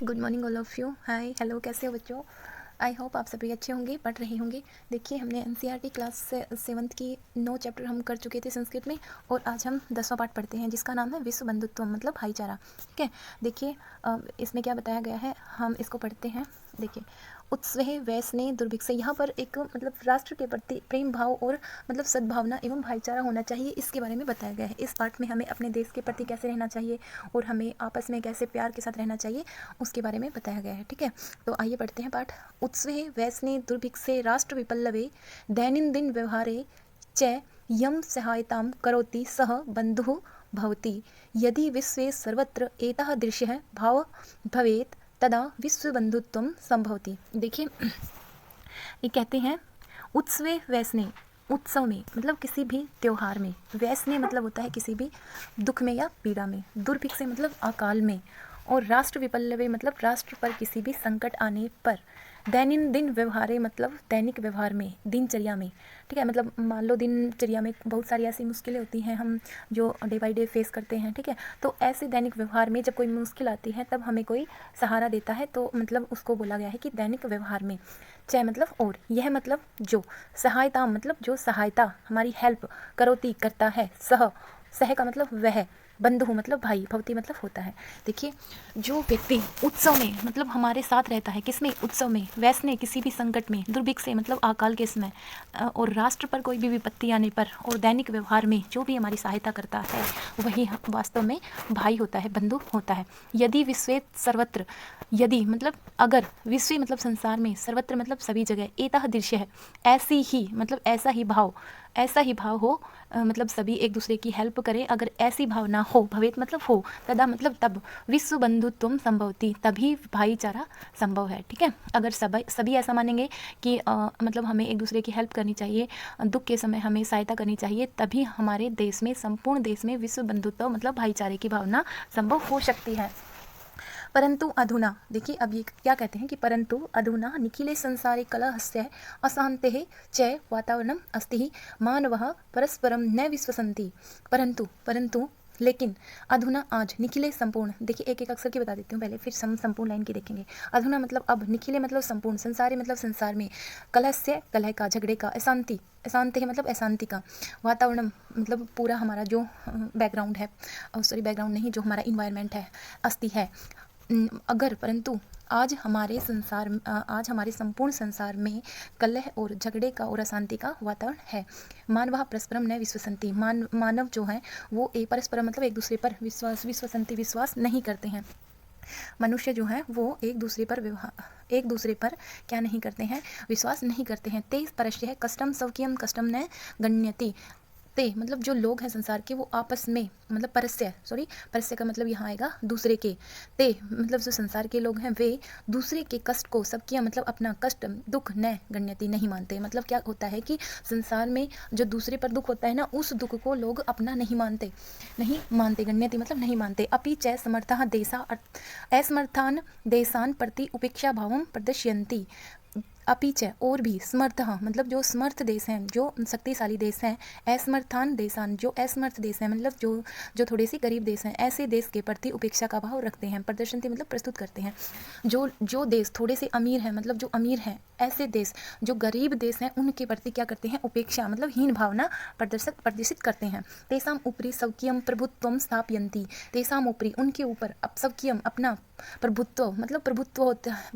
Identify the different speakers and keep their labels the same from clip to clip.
Speaker 1: Good morning all of you. Hi hello, कैसे हो बच्चों? आई होप आप सभी अच्छे होंगे, पढ़ रहे होंगे। देखिए, हमने एनसीईआरटी क्लास से 7th की 9 चैप्टर हम कर चुके थे संस्कृत में, और आज हम 10वां पाठ पढ़ते हैं जिसका नाम है विश्व बंधुत्व मतलब भाईचारा। ठीक है, देखिए इसमें क्या बताया गया है, हम इसको पढ़ते हैं। देखिए, उत्स्वे वैसने दुर्भिक्षे, यहाँ पर एक मतलब राष्ट्र के प्रति प्रेम भाव और मतलब सद्भावना एवं भाईचारा होना चाहिए, इसके बारे में बताया गया है। इस पाठ में हमें अपने देश के प्रति कैसे रहना चाहिए और हमें आपस में कैसे प्यार के साथ रहना चाहिए, उसके बारे में बताया गया है। ठीक है, तो आइए पढ़ते हैं पाठ। उत्स्वे वैसने दुर्भिक्षे राष्ट्र विपल्लवे दैनन्दिन व्यवहारे च यम सहायतां करोति सह बन्धुः भवति। यदि विश्वे सर्वत्र एतः दृश्यः भाव भवेत् तदा विश्व बंधुत्वम संभवति। देखिए, ये कहते हैं उत्सवे वैसने, उत्सव में मतलब किसी भी त्योहार में, वैसने मतलब होता है किसी भी दुख में या पीड़ा में, दुर्भिक्ष से मतलब अकाल में, और राष्ट्र विपल्लवे मतलब राष्ट्र पर किसी भी संकट आने पर, दैनन्दिन व्यवहारे मतलब दैनिक व्यवहार में, दिनचर्या में। ठीक है, मतलब मान लो दिनचर्या में बहुत सारी ऐसी मुश्किलें होती हैं हम जो डे बाई डे फेस करते हैं। ठीक है, तो ऐसे दैनिक व्यवहार में जब कोई मुश्किल आती है तब हमें कोई सहारा देता है, तो मतलब उसको बोला गया है कि दैनिक व्यवहार में। च मतलब और, यह मतलब जो, सहायता मतलब जो सहायता हमारी हेल्प, करोति करता है, सह, सह का मतलब वह, बंधु मतलब भाई, भवती मतलब होता है। देखिए, जो व्यक्ति उत्सव में मतलब हमारे साथ रहता है, किसमें? उत्सव में, वैसने किसी भी संकट में, दुर्भिक्ष से मतलब अकाल के समय, और राष्ट्र पर कोई भी विपत्ति आने पर, और दैनिक व्यवहार में जो भी हमारी सहायता करता है वही वास्तव में भाई होता है, बंधु होता है। यदि विश्वे सर्वत्र, यदि मतलब अगर, विश्व मतलब संसार में, सर्वत्र मतलब सभी जगह, एतः दृश्य है ऐसी ही मतलब ऐसा ही भाव, ऐसा ही भाव हो, मतलब सभी एक दूसरे की हेल्प करें, अगर ऐसी भावना हो, भवेत मतलब हो, तदा मतलब तब, विश्व बंधुत्वम संभवती तभी भाईचारा संभव है। ठीक है, अगर सभी ऐसा मानेंगे कि मतलब हमें एक दूसरे की हेल्प करनी चाहिए, दुख के समय हमें सहायता करनी चाहिए, तभी हमारे देश में, संपूर्ण देश में विश्व बंधुत्व मतलब भाईचारे की भावना संभव हो सकती है। परंतु अधुना, देखिए अब ये क्या कहते हैं कि परंतु अधुना निखिले संसारे कलहस्य अशांतेः च वातावरणम् अस्ति मानवः परस्परं न विश्वसन्ति। परंतु लेकिन, अधुना आज, निखिले संपूर्ण, देखिए एक एक अक्षर की बता देती हूँ पहले, फिर संपूर्ण लाइन की देखेंगे। अधुना मतलब अब, निखिले मतलब संपूर्ण, संसारे मतलब संसार में, कलहस्य कलह का, झगड़े का, अशांति, अशांति है मतलब अशांति का, वातावरण मतलब पूरा हमारा जो बैकग्राउंड है, सॉरी बैकग्राउंड नहीं, जो हमारा इन्वायरमेंट है, अस्ति है, अगर, परंतु आज हमारे संसार, आज हमारे संपूर्ण संसार में कलह और झगड़े का और अशांति का वातावरण है। मानव परस्परम न विश्वसंति, मानव जो है वो एक परस्परम मतलब एक दूसरे पर विश्वसंति विश्वास नहीं करते हैं। मनुष्य जो है वो एक दूसरे पर क्या नहीं करते हैं? विश्वास नहीं करते हैं। ते परस्य है कष्टम स्वकीयम कष्टम न गण्यति। ते मतलब जो लोग हैं संसार के, वो आपस में मतलब परस्य का मतलब यहाँ आएगा दूसरे के। ते मतलब जो संसार के लोग हैं वे दूसरे के कष्ट को, सबकी मतलब अपना कष्ट, दुख न गण्यति नहीं मानते। मतलब क्या होता है कि संसार में जो दूसरे पर दुख होता है ना, उस दुख को लोग अपना नहीं मानते, गण्यति मतलब नहीं मानते। अपि च समर्थः देशा असमर्थान देशान प्रति उपेक्षा भावं प्रदर्शयन्ति। अपीच और भी, समर्थ मतलब जो समर्थ देश हैं, जो शक्तिशाली देश हैं, असमर्थान देशान जो असमर्थ देश हैं मतलब जो थोड़े से गरीब देश हैं, ऐसे देश के प्रति उपेक्षा का भाव रखते हैं। प्रदर्शनती मतलब प्रस्तुत करते हैं। जो देश थोड़े से अमीर हैं, मतलब जो अमीर हैं, ऐसे देश जो गरीब देश हैं उनके प्रति क्या करते हैं? उपेक्षा मतलब हीन भावना प्रदर्शित करते हैं। तेसाम ऊपरी स्वकीयम प्रभुत्वम स्थापयन्ति। तेसाम ऊपरी उनके ऊपर, अब स्वकीयम अपना, प्रभुत्व मतलब प्रभुत्व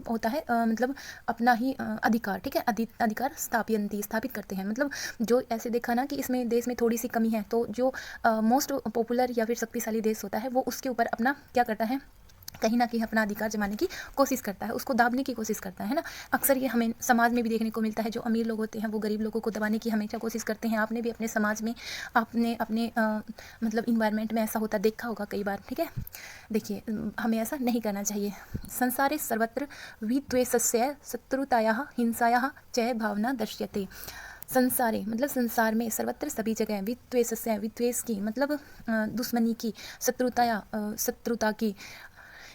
Speaker 1: होता है मतलब अपना ही अधिकार। ठीक है, अधिकार स्थापित करते हैं। मतलब जो ऐसे देखा ना कि इसमें देश में थोड़ी सी कमी है, तो जो मोस्ट पॉपुलर या फिर शक्तिशाली देश होता है वो उसके ऊपर अपना क्या करता है? कहीं ना कहीं अपना अधिकार जमाने की कोशिश करता है, उसको दाबने की कोशिश करता है ना। अक्सर ये हमें समाज में भी देखने को मिलता है। जो अमीर लोग होते हैं वो गरीब लोगों को दबाने की हमेशा कोशिश करते हैं। आपने भी अपने समाज में, आपने अपने मतलब इन्वायरमेंट में ऐसा होता देखा होगा कई बार। ठीक है, देखिए हमें ऐसा नहीं करना चाहिए। संसारे सर्वत्र विद्वेषस्य शत्रुतायाः हिंसायाः च भावना दृश्यते। संसारे मतलब संसार में, सर्वत्र सभी जगह, विद्वेषस्य विद्वेष की मतलब दुश्मनी की, शत्रुता की,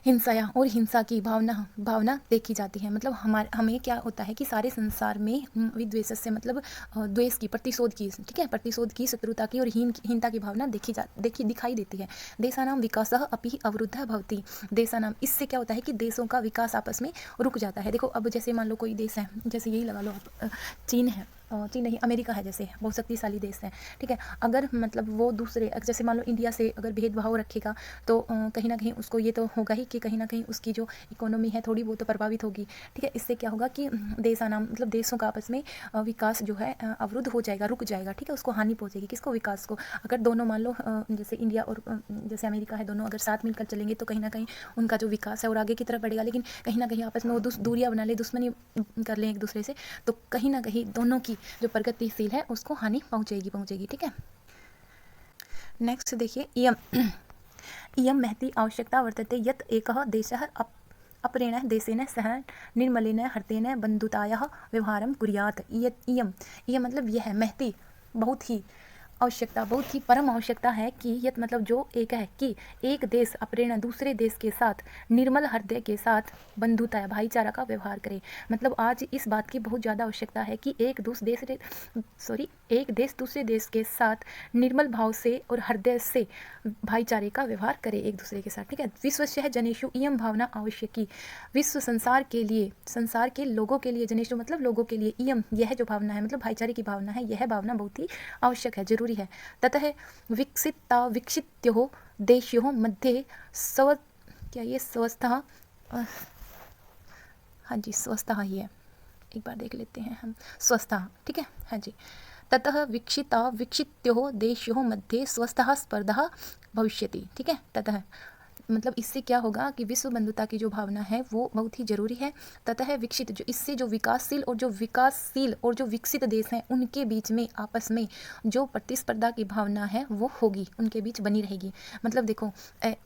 Speaker 1: हिंसाया और हिंसा की भावना भावना देखी जाती है। मतलब हमें क्या होता है कि सारे संसार में विद्वेष से मतलब द्वेष की, प्रतिशोध की, ठीक है, प्रतिशोध की, शत्रुता की और हीनता की भावना दिखाई देती है। देशानाम विकासः अपि अवरुद्धः भवति। देशानाम, इससे क्या होता है कि देशों का विकास आपस में रुक जाता है। देखो अब जैसे मान लो कोई देश है, जैसे यही लगा लो आप, चीन है, चीन नहीं, अमेरिका है, जैसे बहुत शक्तिशाली देश है, ठीक है। अगर मतलब वो दूसरे, जैसे मान लो इंडिया से अगर भेदभाव रखेगा तो कहीं ना कहीं उसको ये तो होगा ही कि कहीं ना कहीं उसकी जो इकोनॉमी है थोड़ी वो तो प्रभावित होगी, ठीक है। इससे क्या होगा कि देशानाम मतलब देशों का आपस में विकास जो है अवरुद्ध हो जाएगा, रुक जाएगा, ठीक है। उसको हानि पहुंचेगी, किसको, विकास को। अगर दोनों मान लो जैसे इंडिया और जैसे अमेरिका है, दोनों अगर साथ मिलकर चलेंगे तो कहीं ना कहीं उनका जो विकास है और आगे की तरफ बढ़ेगा। लेकिन कहीं ना कहीं आपस में वो दूरियां बना ले, दुश्मनी कर लें एक दूसरे से, तो कहीं ना कहीं दोनों की जो प्रगतिशील है उसको हानि पहुंचेगी, ठीक है। नेक्स्ट देखिए, इयं महती आवश्यकता वर्तते यत् एकः देशः अपरेण देशेन सह निर्मलेन हर्तेन बंधुतायाः व्यवहारं कुर्यात्। इयं मतलब यह, महती बहुत ही आवश्यकता, बहुत ही परम आवश्यकता है कि यत मतलब जो एक है कि एक देश अपरेण दूसरे देश के साथ निर्मल हृदय के साथ बंधुता भाईचारा का व्यवहार करे। मतलब आज इस बात की बहुत ज़्यादा आवश्यकता है कि एक देश दूसरे देश के साथ निर्मल भाव से और हृदय से भाईचारे का व्यवहार करे एक दूसरे के साथ, ठीक है। विश्वस्य जनेषु इयं भावना आवश्यकी। विश्व संसार के लिए, संसार के लोगों के लिए, जनेषु मतलब लोगों के लिए, इयं यह जो भावना है मतलब भाईचारे की भावना है, यह भावना बहुत ही आवश्यक है, जरूरी है। ततः विकसित्योः देशयोः मध्ये स्वस्थः, हाँ जी स्वस्थः ही है, एक बार देख लेते हैं हम, स्वस्थः, ठीक है, हाँ जी। ततः विकसित्योः देशयोः मध्ये स्वस्थः स्पर्धा भविष्यति, ठीक है। ततः मतलब इससे क्या होगा कि विश्व बंधुता की जो भावना है वो बहुत ही जरूरी है। ततः विकसित, जो इससे जो विकासशील और जो विकसित देश हैं उनके बीच में आपस में जो प्रतिस्पर्धा की भावना है वो होगी, उनके बीच बनी रहेगी। मतलब देखो,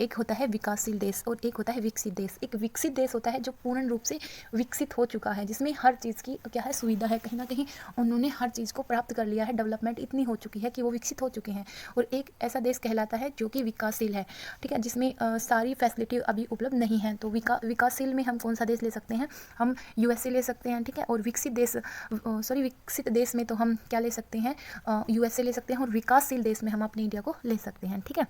Speaker 1: एक होता है विकासशील देश और एक होता है विकसित देश। एक विकसित देश होता है जो पूर्ण रूप से विकसित हो चुका है, जिसमें हर चीज़ की क्या है, सुविधा है, कहीं ना कहीं उन्होंने हर चीज़ को प्राप्त कर लिया है, डेवलपमेंट इतनी हो चुकी है कि वो विकसित हो चुके हैं। और एक ऐसा देश कहलाता है जो कि विकासशील है, ठीक है, जिसमें सारी फैसिलिटी अभी उपलब्ध नहीं है। तो विकासशील में हम कौन सा देश ले सकते हैं, हम यूएसए ले सकते हैं, ठीक है। और विकसित देश में तो हम क्या ले सकते हैं, यूएसए ले सकते हैं। और विकासशील देश में हम अपने इंडिया को ले सकते हैं, ठीक है।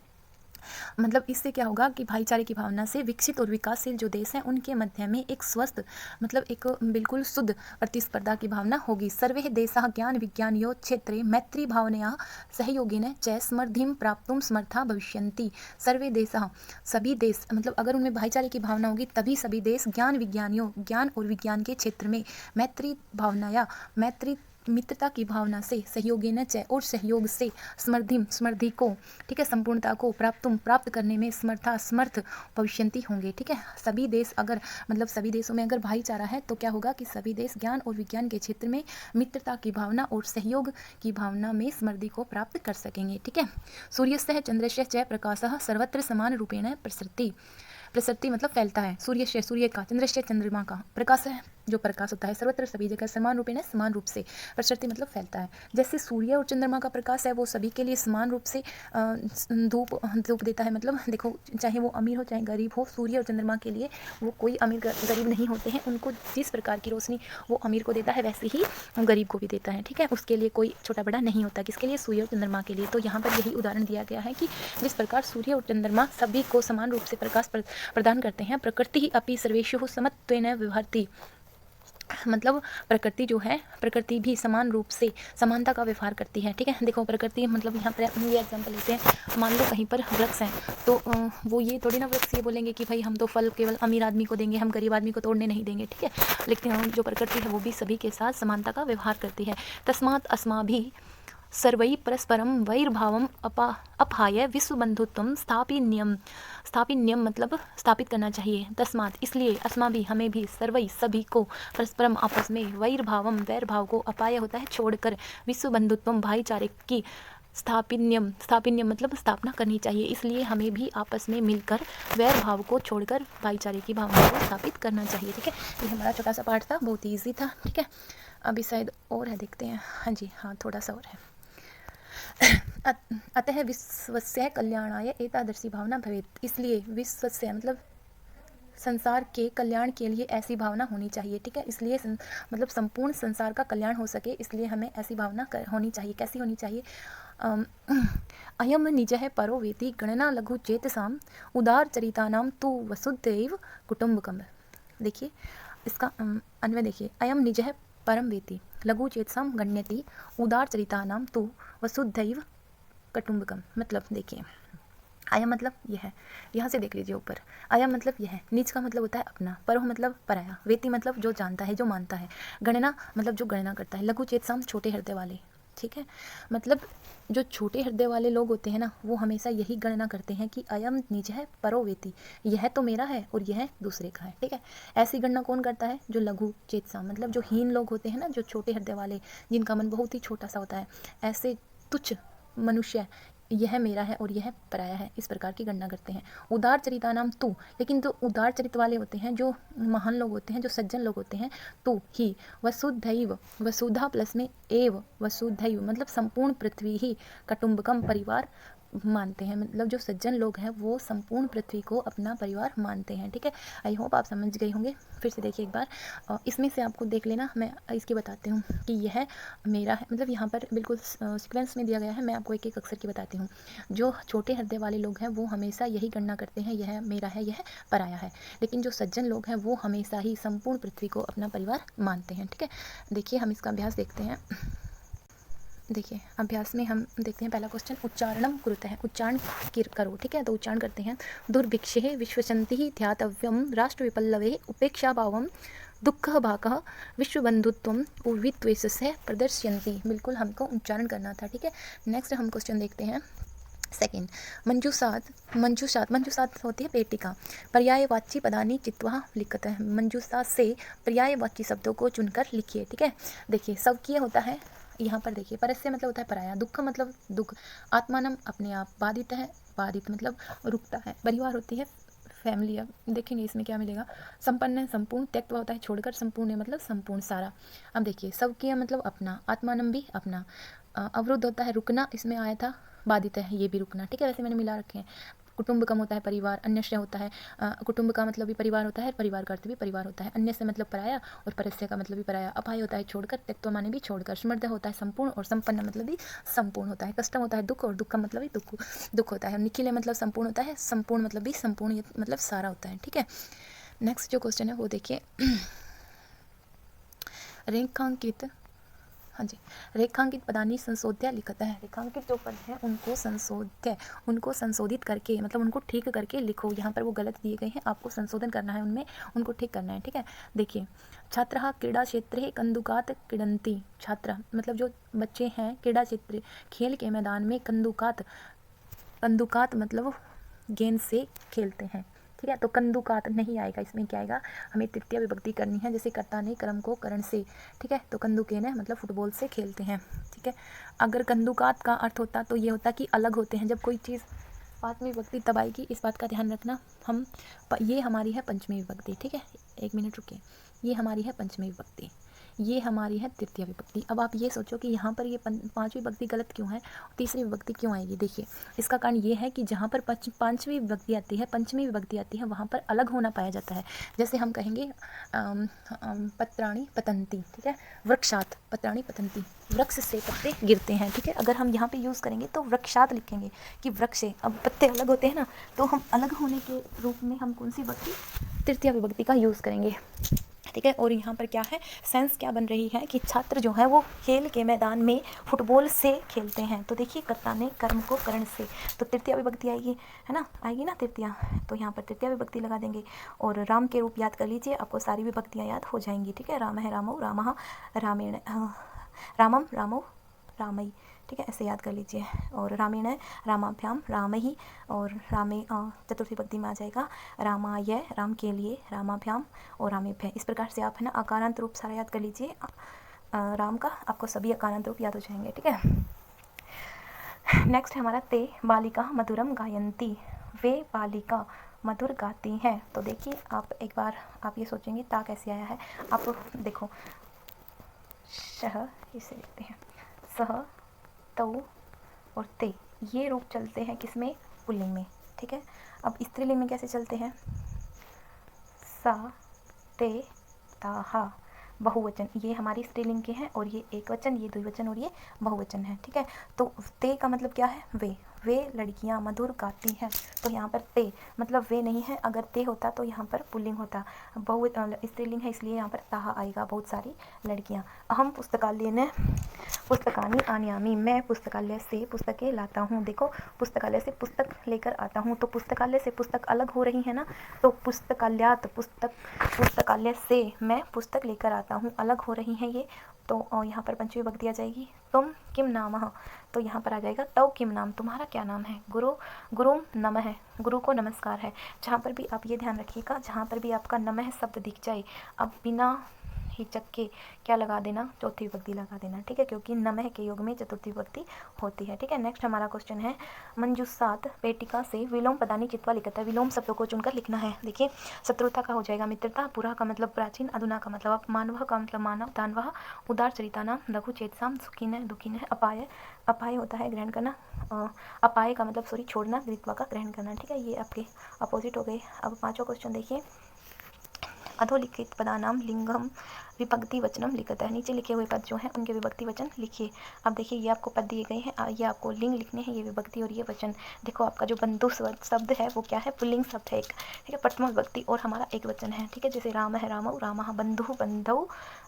Speaker 1: मतलब इससे क्या होगा कि भाईचारे की भावना से विकसित और विकासशील जो देश हैं उनके मध्य में एक स्वस्थ मतलब एक बिल्कुल शुद्ध प्रतिस्पर्धा की भावना होगी। सर्वे देशाः ज्ञान विज्ञानयो क्षेत्रे मैत्री भावनया सहयोगेन च समृद्धिं प्राप्तुं समर्था भविष्यन्ति। सर्वे देशाः, सभी देश, मतलब अगर उनमें भाईचारे की भावना होगी तभी सभी देश ज्ञान और विज्ञान के क्षेत्र में मैत्री भावनाया, मित्रता की भावना से, सहयोगेन च और सहयोग से, समृद्धि को, ठीक है, संपूर्णता को, प्राप्त करने में समर्थ भविष्यन्ति होंगे, ठीक है। सभी देश अगर मतलब सभी देशों में अगर भाईचारा है तो क्या होगा कि सभी देश ज्ञान और विज्ञान के क्षेत्र में मित्रता की भावना और सहयोग की भावना में समृद्धि को प्राप्त कर सकेंगे, ठीक है। सूर्यस्य चंद्रस्य च प्रकाशः सर्वत्र समान रूपेण प्रसरति मतलब फैलता है। सूर्य का, चंद्रस्य चंद्रमा का, प्रकाश है जो प्रकाश होता है सर्वत्र सभी जगह समान रूपेण समान रूप से, प्रसरति मतलब फैलता है। जैसे सूर्य और चंद्रमा का प्रकाश है वो सभी के लिए समान रूप से धूप देता है। मतलब देखो, चाहे वो अमीर हो चाहे गरीब हो, सूर्य और चंद्रमा के लिए वो कोई अमीर गरीब नहीं होते हैं। उनको जिस प्रकार की रोशनी वो अमीर को देता है वैसे ही गरीब को भी देता है, ठीक है। उसके लिए कोई छोटा बड़ा नहीं होता, किसके लिए, सूर्य और चंद्रमा के लिए। तो यहाँ पर यही उदाहरण दिया गया है कि जिस प्रकार सूर्य और चंद्रमा सभी को समान रूप से प्रकाश प्रदान करते हैं, प्रकृति ही अपि सर्वेषु समत्वेन विभर्ति। मतलब प्रकृति जो है, प्रकृति भी समान रूप से समानता का व्यवहार करती है, ठीक है। देखो प्रकृति मतलब यहाँ पर ये एग्जांपल लेते हैं, मान लो कहीं पर वृक्ष हैं तो वो ये थोड़ी ना वृक्ष ये बोलेंगे कि भाई हम तो फल केवल अमीर आदमी को देंगे, हम गरीब आदमी को तोड़ने नहीं देंगे, ठीक है। लेकिन जो प्रकृति है वो भी सभी के साथ समानता का व्यवहार करती है। तस्मात् अस्माभिः सर्वैः परस्परं वैरभावम् अपहाय विश्वबंधुत्वं स्थापनीयम मतलब स्थापित करना चाहिए। तस्मात् इसलिए, अस्माभिः हमें भी, सर्वैः सभी को, परस्परम आपस में, वैर भाव को, अपाय होता है छोड़कर, विश्वबंधुत्वम भाईचारे की स्थापनीयम मतलब स्थापना करनी चाहिए। इसलिए हमें भी आपस में मिलकर वैर भाव को छोड़कर भाईचारे की भावना को स्थापित करना चाहिए, ठीक है। ये हमारा छोटा सा पाठ था, बहुत ही ईजी था, ठीक है। अभी शायद और है, देखते हैं। हाँ जी, हाँ थोड़ा सा और है। अतः विश्वस्य कल्याणाय एतादृशी भावना भवेत्। इसलिए विश्वस्य मतलब संसार के कल्याण के लिए ऐसी भावना होनी चाहिए, ठीक है। इसलिए मतलब संपूर्ण संसार का कल्याण हो सके इसलिए हमें ऐसी भावना होनी चाहिए। कैसी होनी चाहिए? अयम निजः परो वेति गणना लघु चेतसाम उदार चरितानाम तु वसुधैव कुटुंबकम। देखिए इसका अन्वय देखिए, अयम निजः परम वेति लघु चेतसाम गण्यति उदार चरितानाम तु वसुधैव कुटुंबकम। मतलब देखिए आया मतलब यह है, यहाँ से देख लीजिए ऊपर, आया मतलब यह है, निज का मतलब होता है अपना, परो मतलब पराया, वेति मतलब जो जानता है जो मानता है, गणना मतलब जो गणना करता है, लघु चेतसाम छोटे हृदय वाले, ठीक है। मतलब जो छोटे हृदय वाले लोग होते हैं ना वो हमेशा यही गणना करते हैं कि अयम निज है परो वेति, यह तो मेरा है और यह दूसरे का है, ठीक है। ऐसी गणना कौन करता है? जो लघु चेतसाम मतलब जो हीन लोग होते हैं ना, जो छोटे हृदय वाले, जिनका मन बहुत ही छोटा सा होता है, ऐसे तुच्छ मनुष्य यह मेरा है और यह पराया है, इस प्रकार की गणना करते हैं। उदार चरिता नाम तू, लेकिन जो उदार चरित वाले होते हैं, जो महान लोग होते हैं, जो सज्जन लोग होते हैं, तू ही वसुधैव, वसुधा प्लस में एव, वसुधैव मतलब संपूर्ण पृथ्वी ही कुटुंबकम परिवार मानते हैं। मतलब जो सज्जन लोग हैं वो संपूर्ण पृथ्वी को अपना परिवार मानते हैं, ठीक है। आई होप आप समझ गए होंगे। फिर से देखिए एक बार, इसमें से आपको देख लेना, मैं इसकी बताती हूँ कि यह मेरा है, मतलब यहाँ पर बिल्कुल सीक्वेंस में दिया गया है, मैं आपको एक एक अक्षर की बताती हूँ। जो छोटे हृदय वाले लोग हैं वो हमेशा यही गणना करते हैं, यह मेरा है, यह पराया है। लेकिन जो सज्जन लोग हैं वो हमेशा ही संपूर्ण पृथ्वी को अपना परिवार मानते हैं, ठीक है। देखिए हम इसका अभ्यास देखते हैं। देखिए अभ्यास में हम देखते हैं पहला क्वेश्चन, उच्चारणम कुरुते हैं, उच्चारण करो, ठीक है। तो उच्चारण करते हैं, दुर्भिक्षे विश्वसंति ध्यातव्यम राष्ट्र विपल्लवे उपेक्षा भावम दुख भाकः विश्वबंधुत्वम उर्वित्वेषस्य प्रदर्शयन्ति। बिल्कुल हमको उच्चारण करना था, ठीक है। नेक्स्ट हम क्वेश्चन देखते हैं सेकेंड, मंजूसात होती है पेटिका, पर्यायवाची पदानी चित्वा लिखत है। मंजूसात से पर्यायवाची शब्दों को चुनकर लिखिए, ठीक है। देखिए स्वकीय होता है, यहाँ पर देखिए परस्य मतलब होता है पराया, दुख मतलब दुख, आत्मानम अपने आप, बाधित है, बाधित मतलब रुकता है, परिवार होती है फैमिली। अब देखेंगे इसमें क्या मिलेगा। संपन्न है संपूर्ण, त्यक्तवा होता है छोड़कर, संपूर्ण है मतलब संपूर्ण सारा। अब देखिए स्वकीय मतलब अपना, आत्मानम भी अपना, अवरुद्ध होता है रुकना, इसमें आया था, बाधित है ये भी रुकना, ठीक है। वैसे मैंने मिला रखे हैं। कुटुंबकम होता है परिवार, अन्यश्रय होता है, कुटुंब का मतलब भी परिवार होता है, परिवार का अर्थ भी परिवार होता है, अन्य से मतलब पराया और परस्य का मतलब भी पराया, अपाय होता है छोड़कर, त्यक्त्वा माने भी छोड़कर, समृद्ध होता है संपूर्ण और संपन्न मतलब भी संपूर्ण होता है, कष्टम होता है दुख और दुख का मतलब भी दुख होता है, निखिल मतलब संपूर्ण होता है, संपूर्ण मतलब भी संपूर्ण मतलब सारा होता है, ठीक है। नेक्स्ट जो क्वेश्चन है वो देखिए, रेखांकित, हाँ जी, रेखांकित पदानी संशोध्य लिखता है। रेखांकित जो पद हैं उनको संशोधित करके मतलब उनको ठीक करके लिखो। यहाँ पर वो गलत दिए गए हैं, आपको संशोधन करना है उनमें, उनको ठीक करना है, ठीक है। देखिए छात्रः क्रीड़ा क्षेत्रे कंदुकात क्रीडन्ति, छात्र मतलब जो बच्चे हैं, क्रीड़ा क्षेत्र खेल के मैदान में, कंदुकात मतलब गेंद से खेलते हैं, ठीक है। तो कंदुकात नहीं आएगा, इसमें क्या आएगा, हमें तृतीय विभक्ति करनी है, जैसे कर्ता ने कर्म को करण से, ठीक है। तो कंदुकेन है मतलब फुटबॉल से खेलते हैं, ठीक है। अगर कंदुकात का अर्थ होता तो ये होता कि अलग होते हैं, जब कोई चीज़ पांचवी विभक्ति तब आएगी, इस बात का ध्यान रखना। ये हमारी है पंचमी विभक्ति, ठीक है। एक मिनट रुकिए, ये हमारी है पंचमी विभक्ति, ये हमारी है तृतीय विभक्ति। अब आप ये सोचो कि यहाँ पर ये पांचवी विभक्ति गलत क्यों है, तीसरी विभक्ति क्यों आएगी। देखिए इसका कारण ये है कि जहाँ पर पांचवी विभक्ति आती है, पंचमी विभक्ति आती है, वहाँ पर अलग होना पाया जाता है। जैसे हम कहेंगे पत्राणि पतंती, ठीक है, वृक्षात पत्राणि पतंती, वृक्ष से पत्ते गिरते हैं, ठीक है। अगर हम यहाँ पे यूज़ करेंगे तो वृक्षात लिखेंगे कि वृक्ष से, अब पत्ते अलग होते हैं ना, तो हम अलग होने के रूप में हम कौन सी विभक्ति, तृतीय विभक्ति का यूज़ करेंगे, ठीक है। और यहाँ पर क्या है, सेंस क्या बन रही है कि छात्र जो है वो खेल के मैदान में फुटबॉल से खेलते हैं। तो देखिए कर्ता ने कर्म को करण से, तो तृतीय विभक्ति आएगी, है ना, आएगी ना तृतीया, तो यहाँ पर तृतीय विभक्ति लगा देंगे। और राम के रूप याद कर लीजिए, आपको सारी विभक्तियाँ याद हो जाएंगी, ठीक है। राम है रामो, रामः रामेण, रामम रामो रामई, ठीक है, ऐसे याद कर लीजिए। और रामेण है रामाभ्याम रामही, और रामे चतुर्थी विभक्ति में आ जाएगा रामाय, राम के लिए, रामाभ्याम और रामेभ्य। इस प्रकार से आप है ना अकारांत रूप सारा याद कर लीजिए राम का, आपको सभी अकारांत रूप याद हो जाएंगे, ठीक है। नेक्स्ट है हमारा ते बालिका मधुरम गायंती, वे बालिका मधुर गाती हैं। तो देखिए आप एक बार आप ये सोचेंगे ता कैसे आया है, आप देखो शह, इसे लिखते हैं सह, तौ और ते, ये रूप चलते हैं किसमें, पुल्लिंग में, ठीक है। अब स्त्रीलिंग में कैसे चलते हैं, सा ते ताहा बहुवचन, ये हमारी स्त्रीलिंग के हैं और ये एक वचन, ये द्विवचन और ये बहुवचन है। ठीक है, तो ते का मतलब क्या है? वे लड़कियां मधुर गाती हैं। तो यहाँ पर ते मतलब वे नहीं है, अगर ते होता तो यहाँ पर पुल्लिंग होता। बहु स्त्रीलिंग है इसलिए यहाँ पर ताहा आएगा, बहुत सारी लड़कियाँ। अहम पुस्तकालय पुस्तकानि आनयामि, मैं पुस्तकालय से पुस्तकें लाता हूँ। देखो, पुस्तकालय से पुस्तक लेकर आता हूँ, तो पुस्तकालय से पुस्तक अलग हो रही है ना, तो पुस्तकालयात पुस्तकालय से मैं पुस्तक लेकर आता हूँ, अलग हो रही हैं ये। तो यहाँ पर पंचमी विभक्ति आ जाएगी। तुम किम नामः, तो यहाँ पर आ जाएगा तव किम नाम, तुम्हारा क्या नाम है। गुरुम नमः, गुरु को नमस्कार है। जहाँ पर भी आप ये ध्यान रखिएगा, जहाँ पर भी आपका नमः शब्द दिख जाए, अब बिना हिचक के क्या लगा देना? चौथी विभक्ति लगा देना। ठीक है, क्योंकि नमः के योग में चतुर्थी विभक्ति होती है। ठीक है, नेक्स्ट हमारा क्वेश्चन है, मंजुषात पेटिका से विलोम पदानि चित्वा लिखता है। विलोम शब्दों को चुनकर लिखना है। देखिए, शत्रुता का हो जाएगा मित्रता, पुरा का मतलब प्राचीन, अधुना का मतलब मानव का मतलब मानव, दानवः उदार चरितानाम, लघु चेतसाम, सुखिन दुखिन, अपाय होता है ग्रहण करना, अपाय का मतलब सॉरी छोड़ना, द्वित्वा का ग्रहण करना। ठीक है, ये आपके अपोजिट हो गए। अब पांचवा क्वेश्चन देखिए, अधोलिखित पदानाम लिंगम विभक्ति वचनम लिखता है। नीचे लिखे हुए पद जो हैं उनके विभक्ति वचन लिखिए। अब देखिए, ये आपको पद दिए गए हैं, ये आपको लिंग लिखने हैं, ये विभक्ति और ये वचन। देखो, आपका जो बंधु शब्द है वो क्या है? पुल्लिंग शब्द है एक। ठीक है, प्रथमा विभक्ति और हमारा एक वचन है। ठीक है, जैसे राम है रामौ, रामः, बंधु बंधौ,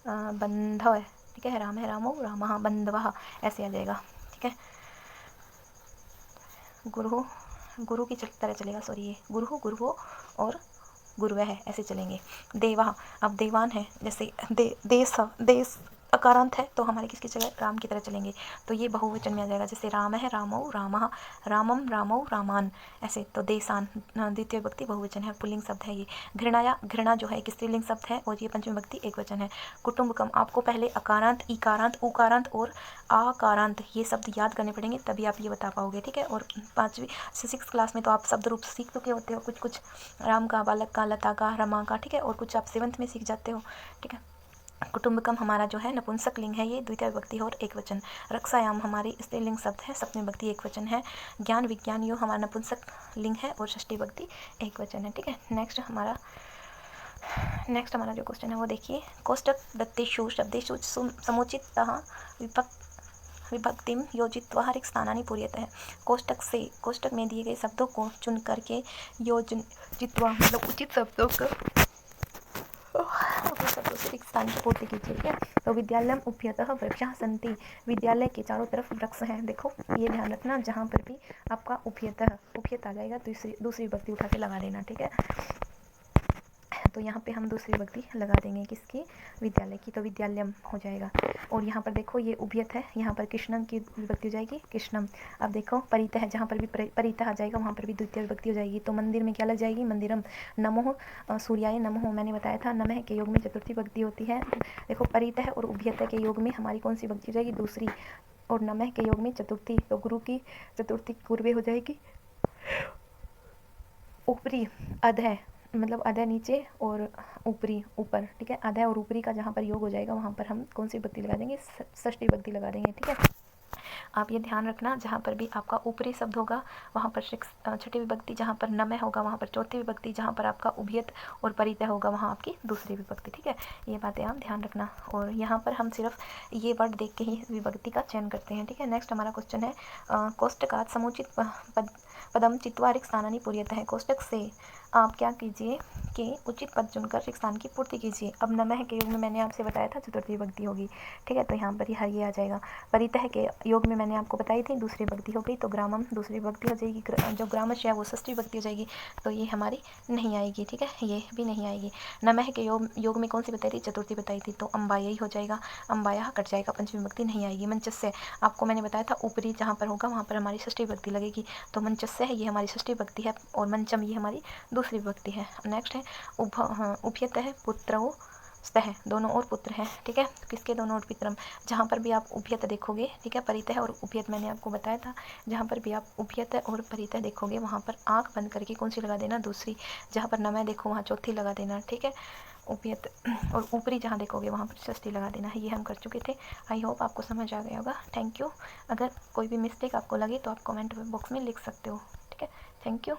Speaker 1: बंधव। ठीक है, राम है रामौ, रामः, बंधवः, ऐसे आ जाएगा। ठीक है, गुरु की तरह चलेगा, सॉरी, ये गुरु और गुरुवः है, ऐसे चलेंगे। देवा, अब देवान है, जैसे देश अकारांत है, तो हमारे किसकी जगह? राम की तरह चलेंगे, तो ये बहुवचन में आ जाएगा। जैसे राम है रामौ, रामः, रामम, रामौ, रामान, ऐसे। तो देशान द्वितीय विभक्ति बहुवचन है, पुल्लिंग शब्द है ये। घृणा जो है एक स्त्रीलिंग शब्द है और ये पंचमी विभक्ति एक वचन है। कुटुंबकम, आपको पहले अकारांत, इकारांत, उकारांत और आकारांत ये शब्द याद करने पड़ेंगे, तभी आप ये बता पाओगे। ठीक है, और 5वीं से 6th क्लास में तो आप शब्द रूप सीख चुके होते हो, कुछ राम का, बालक का, लता का, रमा का। ठीक है, और कुछ आप 7th में सीख जाते हो। ठीक है, कुटुंबकम हमारा जो है नपुंसक लिंग है, ये द्वितीय विभक्ति और एक वचन। रक्षायाम हमारी स्त्रीलिंग शब्द है, सप्तमी विभक्ति एक वचन है। ज्ञान विज्ञान यो हमारा नपुंसक लिंग है और षष्ठी विभक्ति एक वचन है। ठीक है, नेक्स्ट हमारा जो क्वेश्चन है वो देखिए, कोष्टक दत्तेषु शब्देषु समुचितः विभक्तिम योजित्वा हर एक स्थानानि पूर्यतः है। कोष्टक में दिए गए शब्दों को चुन करके योजित्वा मतलब उचित शब्दों को अपने शब्दों से एक स्थान की पूर्ति कीजिए। ठीक है, तो विद्यालयम उभयतः वृक्षाः सन्ति, विद्यालय के चारों तरफ वृक्ष हैं। देखो, ये ध्यान रखना, जहाँ पर भी आपका उभयत आ जाएगा, दूसरी विभक्ति उठा के लगा देना। ठीक है, तो यहाँ पे हम दूसरी विभक्ति लगा देंगे किसकी? विद्यालय की, तो विद्यालयम हो जाएगा। और यहाँ पर देखो, ये उभयत है, यहाँ पर कृष्णम की विभक्ति हो जाएगी कृष्णम। अब देखो, परितः है, जहाँ पर भी परितः आ जाएगा वहाँ पर भी द्वितीय विभक्ति हो जाएगी। तो मंदिर में क्या लग जाएगी? मंदिरम। नमो सूर्याय नमो, मैंने बताया था नमः के योग में चतुर्थी विभक्ति होती है। देखो, परितः और उभयत के योग में हमारी कौन सी विभक्ति हो जाएगी? दूसरी। और नमः के योग में चतुर्थी, तो गुरु की चतुर्थी पूर्वे हो जाएगी। ऊपरी अधः मतलब अधः नीचे और ऊपरी ऊपर। ठीक है, अधः और ऊपरी का जहाँ पर योग हो जाएगा वहाँ पर हम कौन सी विभक्ति लगा देंगे? षष्ठी विभक्ति लगा देंगे। ठीक है, आप ये ध्यान रखना, जहाँ पर भी आपका ऊपरी शब्द होगा वहाँ पर छठी विभक्ति, जहाँ पर नमः होगा वहाँ पर चौथी विभक्ति, जहाँ पर आपका उभयत और परितः होगा वहाँ आपकी दूसरी विभक्ति। ठीक है, ये बातें आप ध्यान रखना। और यहाँ पर हम सिर्फ ये वर्ड देख के ही विभक्ति का चयन करते हैं। ठीक है, नेक्स्ट हमारा क्वेश्चन है, कोष्टकात् समुचित पदम चित्वा रिक्त स्थानानि पूर्यतः है। कोष्टक से आप क्या कीजिए कि उचित पद चुनकर रिक्त स्थान की पूर्ति कीजिए। अब नमः के योग में मैंने आपसे बताया था चतुर्थी विभक्ति होगी। ठीक है, तो यहाँ पर ये आ जाएगा। परितः के योग में मैंने आपको बताई थी दूसरी विभक्ति हो गई, तो ग्रामम दूसरी विभक्ति हो जाएगी। जो ग्रामश है वो षष्ठी विभक्ति हो जाएगी, तो ये हमारी नहीं आएगी। ठीक है, ये भी नहीं आएगी। नमः के योग में कौन सी बताई थी? चतुर्थी बताई थी, तो अम्बाया ही हो जाएगा। अम्बाया कट जाएगा, पंचमी विभक्ति नहीं आएगी। मंचस्य आपको मैंने बताया था ऊपरी जहाँ पर होगा वहाँ पर हमारी षष्ठी विभक्ति लगेगी, तो मंचस्य है, ये हमारी षष्ठी विभक्ति है। और मंचम ये हमारी दूसरी विभक्ति है। नेक्स्ट है उभयत है, पुत्रौ स्तः, दोनों और पुत्र हैं। ठीक है, किसके दोनों और पुत्रम? जहाँ पर भी आप उभयत देखोगे, ठीक है, परितः और उभयत मैंने आपको बताया था, जहाँ पर भी आप उभयत और परितः देखोगे वहाँ पर आंख बंद करके कौन सी लगा देना? दूसरी। जहाँ पर नमः देखो वहाँ चौथी लगा देना। ठीक है, उभयत। और ऊपरी जहाँ देखोगे वहाँ पर षष्ठी लगा देना है। ये हम कर चुके थे। आई होप आपको समझ आ गया होगा। Thank you. अगर कोई भी मिस्टेक आपको लगे तो आप कमेंट बॉक्स में लिख सकते हो। ठीक है, थैंक यू।